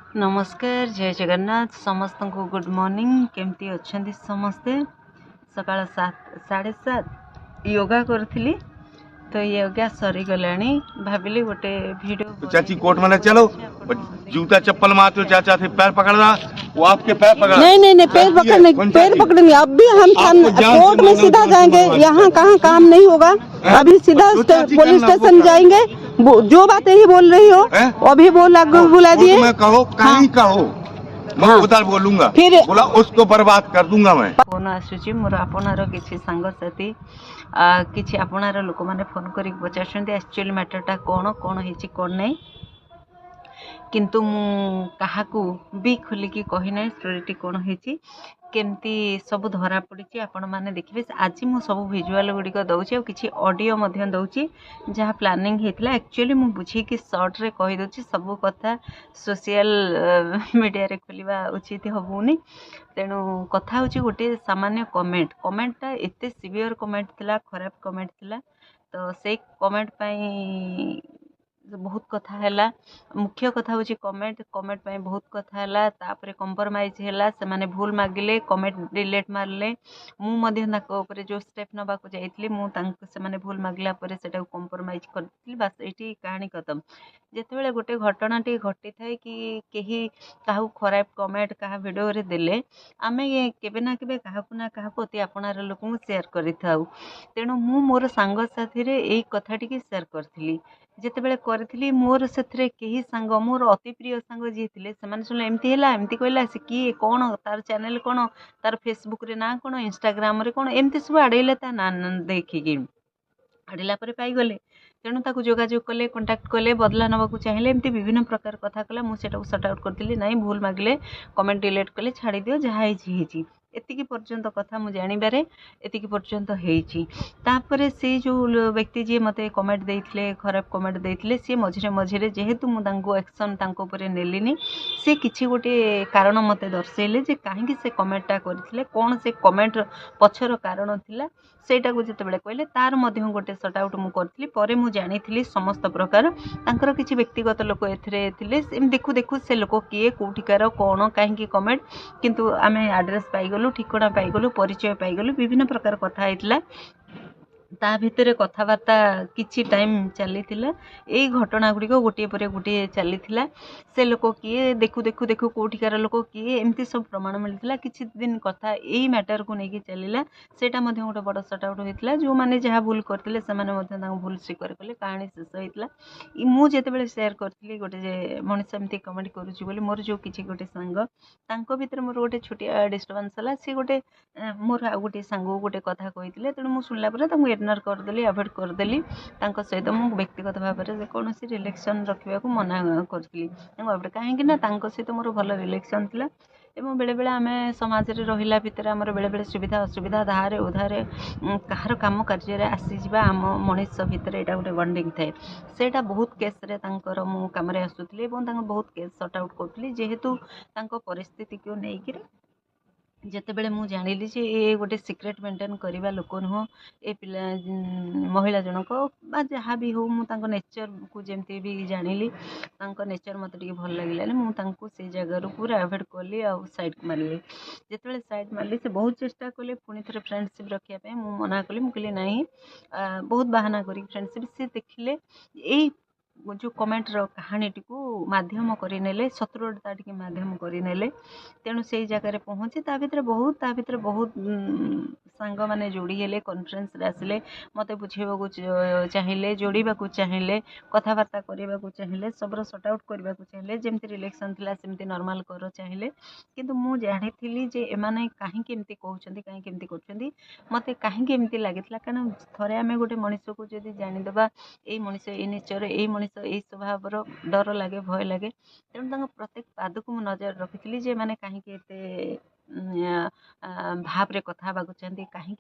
नमस्कार जय जगन्नाथ समस्त को गुड मॉर्निंग केमती अच्छा समस्ते सकाळ 7:30 योगा करी तो योगा सरी गला भाविली गोटे वीडियो तो चाची कोर्ट में चलो जूता चप्पल मारते हो चाचा थे पैर पकड़ना वो आपके पैर पकड़ा नहीं पैर पकड़ेंगे। अब भी हम कोर्ट में सीधा जाएंगे, यहाँ कहाँ काम नहीं होगा। अभी सीधा पुलिस स्टेशन जाएंगे। जो बातें ही बोल रही हो अभी बुला दिए। मैं कहो कहीं कहो मैं उधर बोलूंगा फिर बोला उसको बर्बाद कर दूंगा मैं। फोन आसुची मोर आपनार किसी सांगसाथी किसी आपनार लोक मैंने फोन कर पचार एक्चुअली मैटरटा कौन कौन है कौन नहीं किंतु मु काहाकू भी खोलिकी कही ना स्टोरीटी कौन होती केमती सब धरा पड़ी आपण मैंने देखिए। आज मु सब भिजुआल गुड़िक दूसरी किसी ऑडियो दूसरी जहाँ प्लानिंग होता एक्चुअली मु बुझे कि सर्ट रे कहीदे सब कथा सोशल मीडिया रे खोलिबा उचित हबुनी तेणु कथा हूँ गोटे सामान्य कमेंटा एत सिवियर कमेंट थिला खराब कमेंट थिला तो से कमेंट पाई बहुत कथा है। मुख्य कथा हूँ कमेंट पाई बहुत कथा है तापर कंप्रोमाइज है से माने भूल मागिले कमेंट डिलीट मारले मुझे जो स्टेप नवा जाइए मुझे भूल मागला से कंप्रोमाइज कर बास ये कहानी खत्म। जिते गोटे घटना घटी थाए कि कहीं क्या खराब कमेंट क्या वीडियो रे देले आमे केबे ना केबे ना क्या अति आपणार लोक शेयर करि थाउ। तेणु मु मोर सांग साथी रे एई कथाटी के शेयर करथिली जितेबले करथिली मोर सेथरे केही सांग मोर अति प्रिय सांग जी थिले सेमान सुन एमती हैला एमती कहला से की कोन तार चैनल कोन तार फेसबुक रे ना कोन इंस्टाग्राम रे कोन एमती सब आडैले ता ना देखिकी आड़ला पर पाई गले तेणु ताकू जोगाजोग कले कंटाक्ट कले बदला नवाक चाहिए एमती विभिन्न प्रकार कथा कला मुझे सर्ट आउट करी ना भूल मागिले कमेंट डिलीट कले छाड़ी दियो जहाँ होती एतिकी पर्यंत कथा मुझे जानिबारे एतिकी पर्यंत होईची। तापरे से जो व्यक्ति जी मते कमेंट देइथिले खराब कमेंट देइथिले से मझिरे मझिरे जेहेतु मु तांको एक्शन तांको ऊपर नेलिनी से किछि गोटे कारण मते दर्शेले जे काहेकि से कमेंटटा करथिले कोन से कमेंट पछर कारण थिला सेटा को जते बेले कहले तार मध्य गोटे सर्ट आउट मु करथिली परे मु जानिथिली समस्त प्रकार तांकर किछि व्यक्तिगत लोक एथरे थिले एम देखु देखु से लोक किए कोठिकार कोन काहेकि कमेंट किंतु आमे एड्रेस पाई गलु ठिकणा पाई गलु परिचय पाई गलु विभिन्न प्रकार कथा हेतला ता भितर कथबार्ता किछि टाइम चली यही घटना गुड़िक गोटे पर गोटे चली से लोक किए देखु देखु देखु कोठिकार लोक किए एमती सब प्रमाण मिलता किछि दिन कथा यही मैटर को लेकिन चलला सेटा गोटे बड़ सर्ट आउट होता जो मैंने जहाँ भूल करते भूल स्वीकार कले कहानी शेष होता। मुझे सेयार करी गोटे मनीष एमती कमेंट करुच्ची मोर जो किसी गोटे सांग भर मोर गोटे छोटिया डिस्टर्बांस है सी गोटे मोर आ गोटे सांग गोटे कथा कही तेणु मुझे शुणला इग्नोर करदेली अवॉइड करदेली सहित मु व्यक्तिगत भाव में कौन रिलेक्शन रखा मना करी कहीं सहित मोर भल रिलेक्शन था एवं बेले बेले आम समाज में रहा भितर आमर बेले बेले सुविधा असुविधा धारे उधारे कहार काम कार्य आसीजा आम मनीष भितर यहाँ गोटे बंडिंग थाए सेटा बहुत केस मु कम आसुली बहुत केस सर्ट आउट करी जेहेतु परिस्थिति को लेकिन जिते बड़े मुझे जानिली जे ये गोटे सिक्रेट मेंटेन करवा लोक नुह ए पिला महिला जनक जहाँ भी हो मुझे नेचर को जमती भी जानिली नेचर मत भल लगे मुझे से जगार पूरा अवॉइड कली आ साइड मारे जिते साइड मारे से बहुत चेष्टा कले पुणी थे फ्रेंडशिप रखापी मुझे मना कली मुझे ना बहुत बाहाना कर फ्रेंडशिप से देखिले यही जो कमेंट कहानी टी मध्यम करने शत्रुता टी मध्यम करने तेणु से जगह पहुँची बहुत सांग मैंने जोड़ी हेले कॉन्फ्रेंस रे आसिले मते बुझेबा चाहिए जोड़ा चाहिए कथबार्ता करने चाहिए सब सर्ट आउट करने चाहिए जमती रिलेक्शन थिला सेमती नॉर्मल कर चाहिए किंतु मु जानी जे एमाने कहीं एमती कहते कहीं कर मते कहीं एमती लगी कारण थे आम गोटे मनीष को जब जानीदबा ये मनीष ये नेचर ये मनीष यही स्वभाव डर लगे भय लगे तेणु प्रत्येक पाद को नजर रखी जे मैंने कहीं भाव रे कथा हवा चाहती कहीं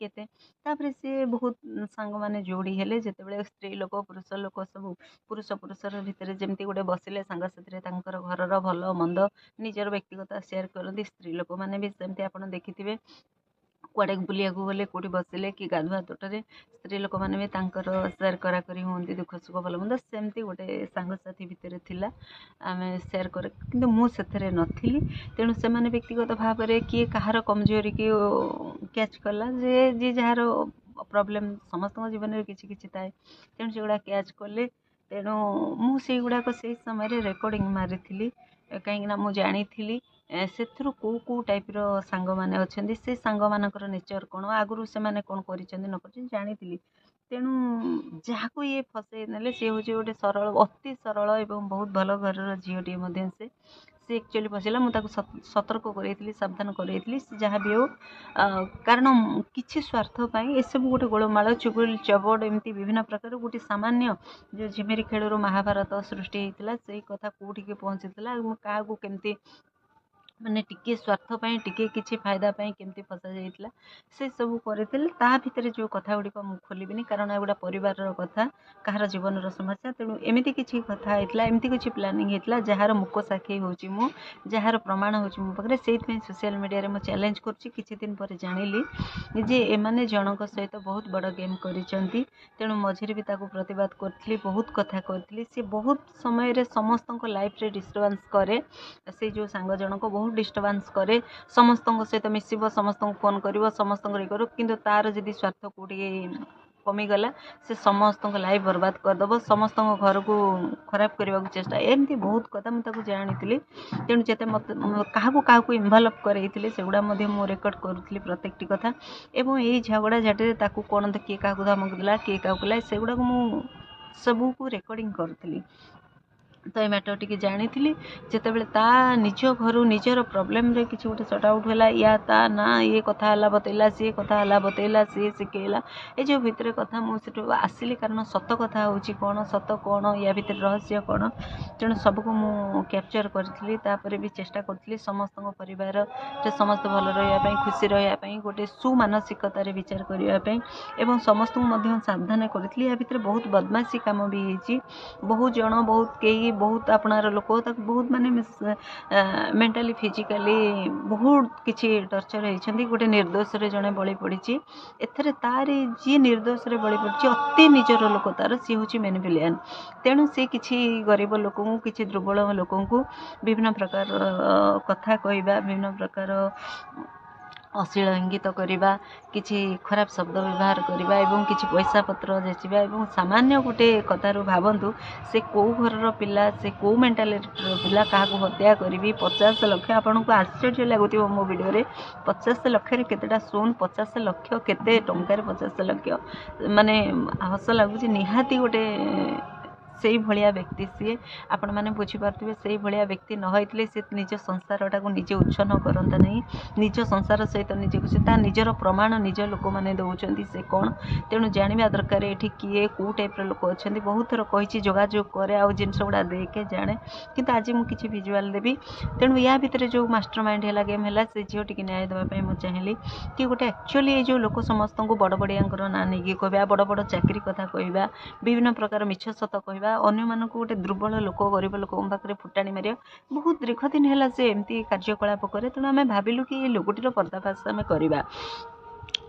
सी बहुत सांग मैंने जोड़ी हेले जिते स्त्री लोक सब पुरुषर भितर जमती गोटे बसिले सांग साथी घर भल मंद निजर व्यक्तिगत शेयर करती स्त्री लोक मैंने भी सेमती आप देखिथे कुआड़े बुलिया गले कौटी बसिले कि गाधुआ तोटरे स्त्री लोक मैंने भी तांकर सेयार कराकरी हुंती दुख सुख भल मंद सेमती गोटे सांगसाथी भितर थिला आम सेयार करे किंतु मु सेथरे नथिली तेणु से माने व्यक्तिगत भाव में किए कहार कमजोरी की कैच कला जे जी जार प्रॉब्लम समस्त जीवन में किछि किछि थाए तेणु से गुड़ा कैच कले तेणु मुझे गुड़ाक से समय रेकर्डिंग मारी कहीं मु जानी से कौ टाइप सांग मैंने अच्छा से सांग मानकर नेचर कौन आगुरी से मैंने कौन कर जानी तेणु जहाँ को ये फसई ने सी हूँ गोटे सरल अति सरल एवं बहुत भल घर झीटे से एक्चुअली फसला मुझे सतर्क कर सावधान कर जहाँ भी हो कारण किसी स्वार्थपाई ये सब गोटे गोलमाल चुगुल चबड़ एमती विभिन्न प्रकार गोटे सामान्य जो झिमेरी खेल महाभारत सृष्टि होता से कथा कौटी पहुँची क्या केमती माने टिके स्वार्थपाई टिके किसी फायदा केमती फसा जाइला से सब करते जो कथा गुड़िक मुझे खोलबी कारण एगुड़ा परिवार कथा कहार जीवन समस्या तेणु एमती किसी कथा होता एमती किसी प्लानिंग होता जार मुक साक्षी होची मु जार प्रमाण होची मो पाखे से सोशल मीडिया में चैलेंज कर दिन पर जानिली जे एमाने जनक सहित बहुत बड़ गेम करिसेंती तेणु मझिरे भी ताको प्रतिवाद करथली बहुत कथा करथली से बहुत समय समस्त लाइफ रे डिस्टर्बेंस करे से जो सांग जनक बहुत डिस्टर्बेंस करे समस्त सहित मिसब समस्त फोन कर समस्त कि तार जदि स्वार्थ कौटे कमीगला से समस्त लाइफ बर्बाद करदेव समस्त घर को खराब करने को चेष्टा एमती बहुत कथा मुझे जानी तेणु जिते मत क्या इनवल्व कर सेगुड़ा मुझे रेकर्ड करुँगी प्रत्येकटी कथा एवं यही झगड़ा झाटे कौन तो किए क्या धमक देला किए क्या कला सेगुड़ा मु सबू को रेकर्डिंग करुँगी तो ये मैटर टी जानी जिते बड़े निज घर निजर प्रोब्लेम रे किसी गोटे सट आउट है या ता ना ये कथा है बतैला सी कथा है बतैला सी शिखेला ये जो भितर कथा मुझे आसिली कारण सत कथा हूँ कौन सत कौन या भितर रहस्य कौन तेणु सबको मु कैप्चर करी भी चेष्टा करी समस्त परिवार समस्त भल रही खुशी रही गोटे सुमानसिकतार विचार करने एवं समस्त को सावधान करी या भितर बहुत बदमाशी काम भी होती बहुत जन बहुत कई बहुत आपणार लोक बहुत माने मेंटली फिजिकली बहुत किसी टर्चर होती गोटे निर्दोष रे जड़े बलि पड़ी एथरे तार जी निर्दोष रे बलि पड़ी अति निजर लोक तार सी हूँ मेन विलियन तेणु सी किसी गरीब लोक किसी दुर्बल लोक विभिन्न प्रकार कथा कहवा विभिन्न प्रकार अश्लील इंगित करवा किसी खराब शब्द व्यवहार करवा एवं किसी पैसा पत्र जाचिबा एवं सामान्य गोटे कथारू भावतु से कौ घर पिला से कौ मेंटालिटी पिला क्या हत्या करी 50 लाख आपन को आश्चर्य लगुत मो वीडियो 50 लाख केतेटा सोन 50 लाख केते टंकार 50 लाख माने हस लगुच निहाती गोटे से भाया व्यक्ति सी आपण मैंने बुझीपारे से भाया व्यक्ति न होते सी निज संसारटा को निजे उच्छन्न करता नहीं निज संसार सहित निजे को निजर प्रमाण निज लोक मैंने दौरान से कौन तेणु जाना दरकार ये किए कौ टाइप लोक अच्छा बहुत थर कही जोगाजोग करे आ जिनस गुड़ा देखे जाने कि आज मुझे भिजुआल देवी तेणु या भितर जो मास्टर माइंड है गेम है से झील टी न्याय देवाई मुझे चाहिए कि गोटे एक्चुअली ये जो लोक समस्त को बड़ बड़िया ना नहीं कहवा बड़ बड़ चाकरी कथा कहवा विभिन्न प्रकार मिछ सत कहवा अन्य मानक गोटे दुर्बल लोक गरीब लोक पाखे फुटाणी मार बहुत दीर्घ दिन है से एमती कार्यकलाप करे तेणु आम भाविलु कि ये लोकटीर पर्दाफाश आम करवा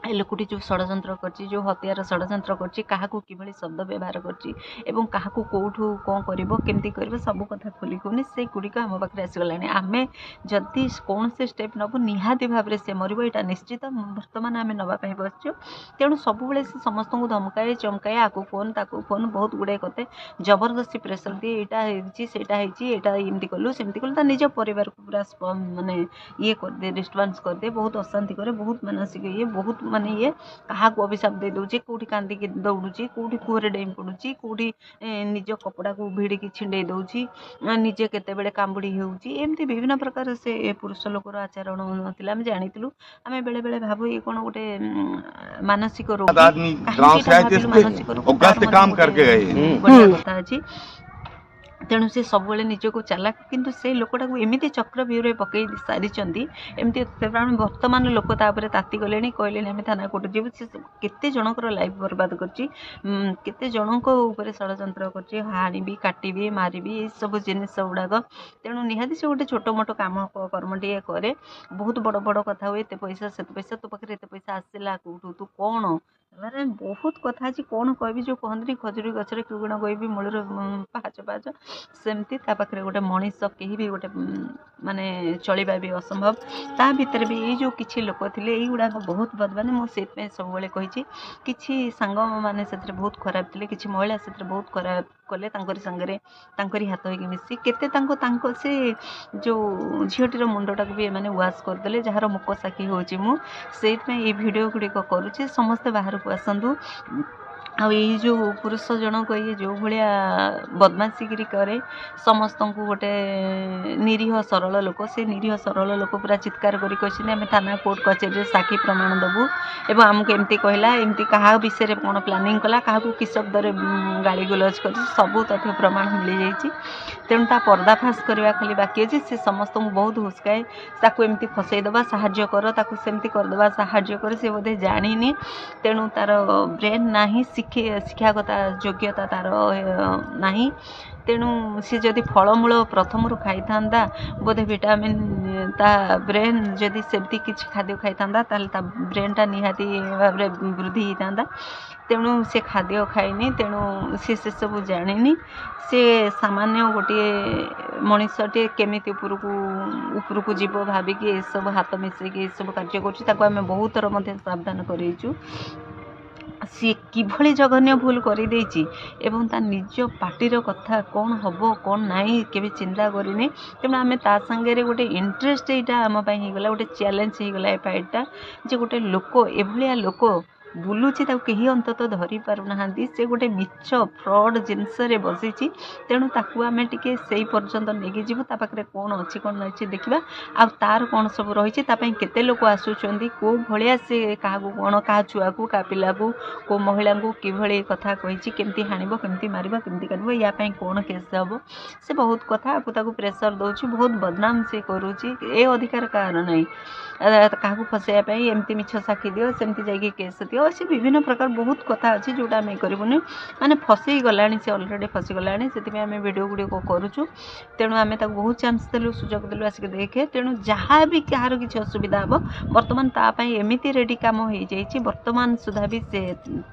ए लोकटी जो षड्यंत्र करची जो हत्यार षड्यंत्र करची काहाकू किभली शब्द व्यवहार करची एवं काहाकू कोठू कौन करिवो केमती करिवो सब कथा खोली कोनी से गुडी का हम पाखरे आसीगलानी आमे जदि कौन से स्टेप नबो निहाती भाबरे से मरिबो एटा निश्चित वर्तमान आमे नबा पाई बसछु तेणु सब बेले से समस्त को धमकाए चमकाए आकू फोन ताकू फोन बहुत गुडे कते जबरदस्ती प्रेशर दिए एटा हेची सेटा हेची एटा एमती कलु सेमती कलु ता निज परिवार को पूरा माने ये कर दे डिस्टर्बेंस कर दे बहुत अशांति करे बहुत मानसिक ये बहुत माने ये क्या अभिशाप दे दूचे कौटी कांदी दौड़ुची कौटी कुहरे डेम पड़ुची कौटी निज कपड़ा को भिड़िकी छिंडे दौची निजे केतेबेले कांबुड़ी होउची एमती विभिन्न प्रकार से पुरुष लोकर आचरण नथिला हम जानितलु आमे बेले बेले भाबु ये कोन गोटे मानसिक रोग आदमी गांव से आए थे काम करके गए बढ़िया कथा अछि तेणु सी सब निजक चालाक किंतु से लोकटा एमती चक्रव्यूह पकई सारी एमती बर्तमान लोक ताती गले कहले आम थाना कोर्ट जीव से केते जनकर लाइफ बर्बाद करते जनक षड्यंत्र कर हाणी काटी मारि ये सब जिनस गुड़ाक तेणु निहाती से गोटे छोट मोट कम कर्म टे कै बहुत बड़ बड़ कथा हुए एत पैसा से पैसा तो पाखे एत पैसा आसला कौटू तू कौन माने बहुत कथा अच्छी कौन कहबी जो कहते खजुरी गचर कि गुण कहबी मूल पाहाच पाहाच सेमती पाखे गोटे मनीष कहीं भी गोटे माने चलवा भी असंभव ता भीतर भी ये जो किसी लोक थे युवाक बहुत बदमानी मुझे सब कही किसी सांग मैंने से बहुत खराब थे किसी महिला से बहुत खराब कले सांगे हाथ होगी मिसी केते से जो झीटीर मुंडटा भी एने वाश करदे जार मुक साक्षी होती ये वीडियो गुड़िक करुचे समस्ते बाहर को आसतु आई जो पुरुष जनक ये जो भाया बदमाशीगिरी करे समस्त को गोटे निरीह सरल लोक से निरीह सरल लोक पूरा चित्कार करें थाना कोर्ट कचेरी साक्षी प्रमाण देवु एवं आमको एमती कहला एमती क्या विषय कौन प्लानिंग कला क्या कि शब्द गाड़ी गुलज कर सबू तथ्य प्रमाण मिल जाइए तेणु ता पर्दाफाश करवा खाली बाकी अच्छे से समस्त को बहुत हुस्काए ताकू एमती फसईदबा साहाଯ୍य कर ताकू सेमती करदबा साहाଯ୍य कर से बोधे जानी तेणु तार ब्रेन नाही शिक्षागत योग्यता तार नाही तेणु सी जदि फलमूल प्रथम खाई था बोधे विटामिन ता ब्रेन जदि सेमती किसी खाद्य खाई था ता ब्रेनटा निहाती भाव वृद्धि होता तेणु से खाद्य खाइनी तेणु सी से सब जानी से सामान्य गोटे मनीषटे केमिति ऊपर को जीव भाविक ये सब हाथ मिसेक सब कार्य करें बहुत थर सावधान करेचु सी किभली जघन्य भूल कर एवं ता निज पार्टीर कथा कौन हम कौन नाई केबे चिंता करनी तेणु आम ता सांगे गोटे इंटरेस्ट यहाँ आम होगला गोटे चैलेंज होगला ए फाइटा जे गोटे लोक एभलिया लोक बुलूची कहीं अंतत धरी पारना से गोटे मिछ फ्रड जिनस बसी तेणु ताकू आम टे से पर्यंत नहीं जीव पाखे कौन अच्छी कौन अच्छी देखा आ तार कौन सब रही केते लोक आसुंच कौ भाया से क्या कौन क्या छुआ को क्या पिला को कौ महिला को कि कथा कही केमती हाणव केमती मार केमती काटब या कौन केस हम से बहुत कथा आपको प्रेसर दौर बहुत बदनाम से करुच्ची ए अधिकार कार ना क्या फसैया एमती मिछ साक्षी दियो सेमती जाइए केस दियो से विभिन्न प्रकार बहुत कथा अच्छी जोटा आम करूनी माने फसई गला से अलरेडी फसी गला से आम वीडियो गुड़िक करुचु तेणु आम बहुत चांस देलु सुजोग देलु आसिक देखे तेणु जहाँ भी कहार किसी असुविधा हम बर्तमान तापाई एमती रेडी काम हो जाइए बर्तमान सुधा भी से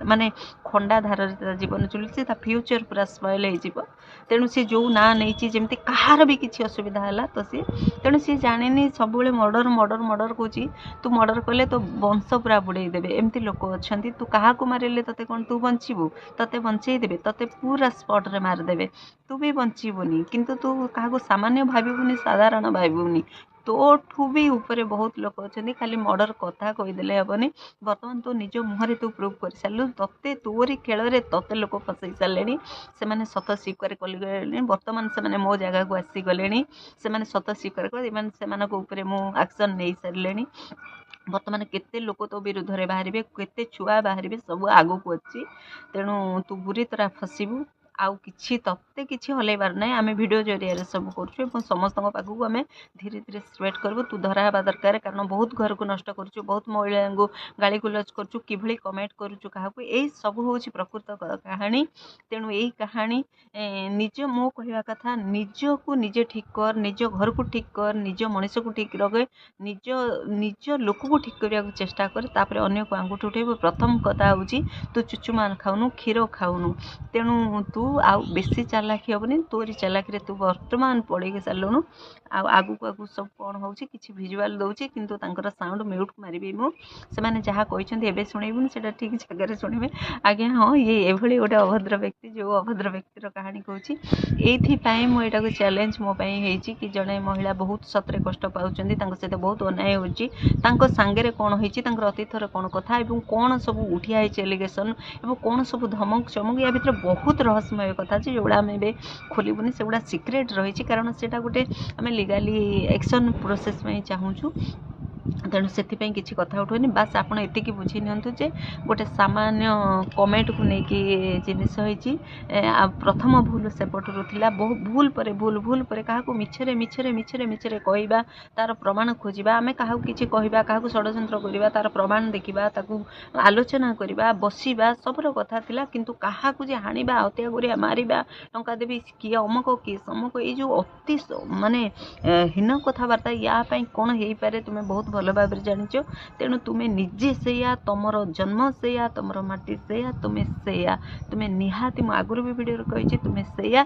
माने खंडा धार जीवन चलुची फ्यूचर पूरा स्पॉइल हो तेणु सी जो ना नहीं जमी कहार भी किसी असुविधा है तो सी तेणु सी जानी सब मर्डर मर्डर मर्डर कौच तू मर्डर कले तो वंश पूरा बुड़े देवे एमती लोक अच्छा तू क्या मारे ते कौन तू बचबू ते बंचे देवे ते पूरा स्पॉट रे मारदेवे तू भी बचबूनी किंतु तू क्या सामान्य भावनी साधारण भावनी तोठू भी ऊपर बहुत लोक अच्छा खाली मर्डर कथा कहीदेले हेनी बर्तमान तू निज मुहर तू प्रूव कर सारू ते तोरी खेल ते लोक फसई सारे से सत स्वीकार कले बर्तमान से मो जगह को आसीगले से सत स्वीकार कर एक्शन नहीं सारे बर्तमान केते लोक तो विरुद्ध में बाहर केते छुआ बाहर सब आग को अच्छी तेणु तू बुरी तरह फसबू आउ किछि तत्ते किछि हलैबार ना आम वीडियो जरिया सब कर समस्त पाखक आम धीरे धीरे स्प्रेड करूँ तू धरा हवा दरकार कारण बहुत घर को नष्ट करुचु बहुत महिला को गाली गुलज करुचु किभली कमेंट करुचु क्या यही सब हूँ प्रकृत कहानी तेणु यही कहानी निज मो कहवा कथा निज को निजे ठीक कर निज घर को ठीक कर निज मनीष को ठीक रखे निज निज लोक को ठीक करने को चेष्टा कर तापर अन्य को आंगुठ उठेबू प्रथम कथा हूँ तू चुचुमा खाऊनु क्षीर खाऊनु तेणु तू आउ बेसी चालाकी हेनी तोरी चालाकी तू बर्तमान पड़े सारूँ आगू आगू सब कौन हो भिजुआल दौचे किंतु तांकर साउंड म्यूट मारि मुझे जहाँ कहते शुणेबुनि से ठीक जगह शुणे आज्ञा हाँ ये एभली गोटे अभद्र व्यक्ति जो अभद्र व्यक्तिर कहानी कहूँ ये मुझे चैलेंज मो कि जड़े महिला बहुत सतरे कष्ट पाँच सहित बहुत अन्याय हो सांगे कौन हो अतीतर कौन कथा कौन सब उठिया एलिगेशन और कौन सब धमक चमक या भर बहुत रहस्यमय कथा जोड़ा आम ए खोलबुनि से गुड़ा सिक्रेट रही कारण से गोटे आम लीगाली एक्शन प्रोसेस में चाहूँ तेणु से किसी कथा उठुनि बास आपड़ एतिकी बुझी नियंतु जे गोटे सामान्य कमेंट को लेकिन जिनस प्रथम भूल सेपटू था बहुत भूल पर भूल भूल पर क्या मिछरे मिछरे मिछरे मिछरे कहवा तार प्रमाण खोजा आम क्या किसी कहवा क्या षड्यंत्र करवा तार प्रमाण देखा आलोचना करवा बसवा सबुर कथा था किंतु क्या हाणा हत्या करिया मारिबा टंका देवी किए अमक किए समक ये जो अति माने हीन कथबार्ता या कौन हो पारे तुम्हें बहुत भल भाव जानिच तेणु तुम्हें निजे से तुमर जन्म से तुमर माटी से तुम्हें तुम्हें निहाती मु आगुरी भी वीडियो कही तुम्हें से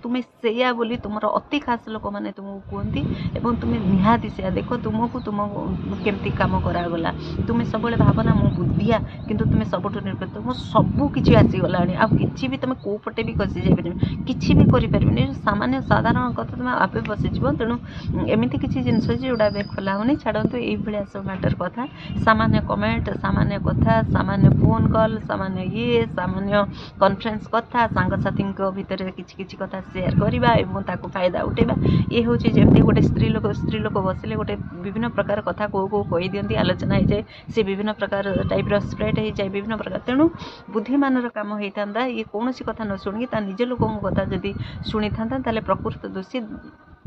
तुम्हें से बोली तुम अति खास लोक मैंने तुमको कहती तुम्हें निहाती से देख तुमको तुम केमती कम करागला तुम्हें सब भावना मु बुद्धिया किंतु तुम्हें सबुठ निर्भर तुम सबू किसी आसीगला आ कि भी तुम कौपटे भी खसी जापर किसी भी करें सामान्य साधारण कथा तुम आपे बसीज तेणु एमती किसी जिनस जोड़ा खोला होनी छाड़ू ये सब मैटर कथा सामान्य कमेंट सामान्य कथा सामान्य फोन कॉल सामान्य ये सामान्य कॉन्फ्रेंस कथा सांगसाथी भितर किसी किसी कथा शेयर करवा फायदा उठेबा ये हूँ जमी गोटे स्त्री लोक बसिले गोटे विभिन्न प्रकार कथा कौ कही दिखती आलोचना हो जाए सी विभिन्न प्रकार टाइप स्प्रेड हो जाए विभिन्न प्रकार तेणु बुद्धिमान काम होता ये कौन कथा न शुणिकी निज लोक कथा जदि शुणी था प्रकृत दोषी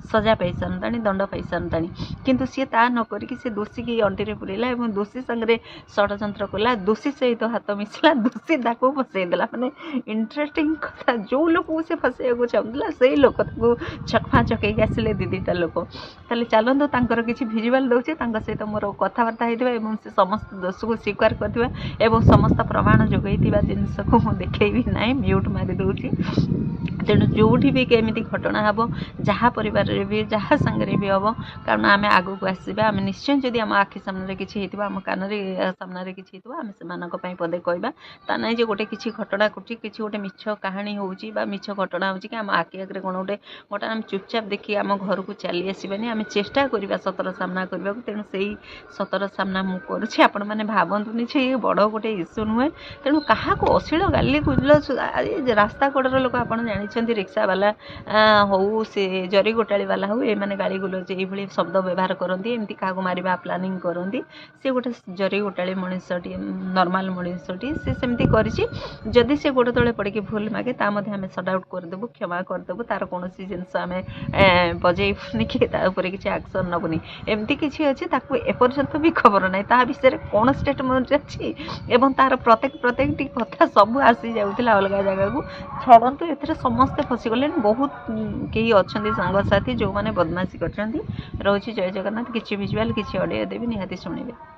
सजा पाई सारतानी दंड पाई सारतानी किंतु सी ता न करिक से दोषी की अंटी पुरेला और दोषी संगे षड्यंत्र कला दोषी सहित हाथ मिसला दोषी ताको फसईदेला माने इंटरेस्टिंग कथा जो लोक से फसैया चाहूला से लोक छकफा छकई आसिले दीटा लोक ताले चलतु तांकर किसी भिजुआल दौचे सहित मोर कथबार्ता होता से समस्त दोष को स्वीकार कर समस्त प्रमाण जोगई जिनस को मुझे देखी ना म्यूट मारी दूसरी तेणु जोठी भी केमिति घटना हम जहाँ परिवार भी जहाँ सांगे भी हम कारण आम आग को आसवा आम निश्चय जदि आम आखि सामने किसी होता आम कान सामने किसी होता आम से पदे कहवा ता ना गोटे किसी घटना घटी किसी गोटे मिछ कहानी होची मिछ घटना हो आम आखि आगे कौन गोटे गोटे आम चुपचाप देखिए आम घर को चली आसवानी आम चेष्टा करवा सतर सामना करने तेणु से सतर सामना मुझे आपण मैंने भावतुनि ये बड़ गोटे इश्यू नुहे तेणु क्या अश्लील गाली गुजल रास्ता कड़र लोक आप जानी रिक्शा वाला हो से जरी गोटाली वाला हो ये गाड़ी गुलज ये शब्द व्यवहार करती एमती क्या मारिबा प्लानिंग करती सी गोटे जरी गोटाली मनीषटी नॉर्मल मनीषटी सी सेमती करिछि जदि से गोड़ तले पड़े भूल मागे ता मध्य आम सट आउट करदेबु क्षमा करदेबु तार कौन जिनस आम बजेबुनि कि किसी एक्शन नबुनि एमती किसी अच्छी एपर्यंत भी खबर ना ता विषय कौन स्टेटमेंट अच्छी एवं तार प्रत्येक कथा सब आसी जाऊला अलग जगह को छड़ू ए समस्ते फसीगले बहुत कई अच्छा सांगसाथी जो मैंने बदमाशी कर रोचे जय जगन्नाथ किसी विजुआल किसी ऑडियो देवी निहाती शुणिबे।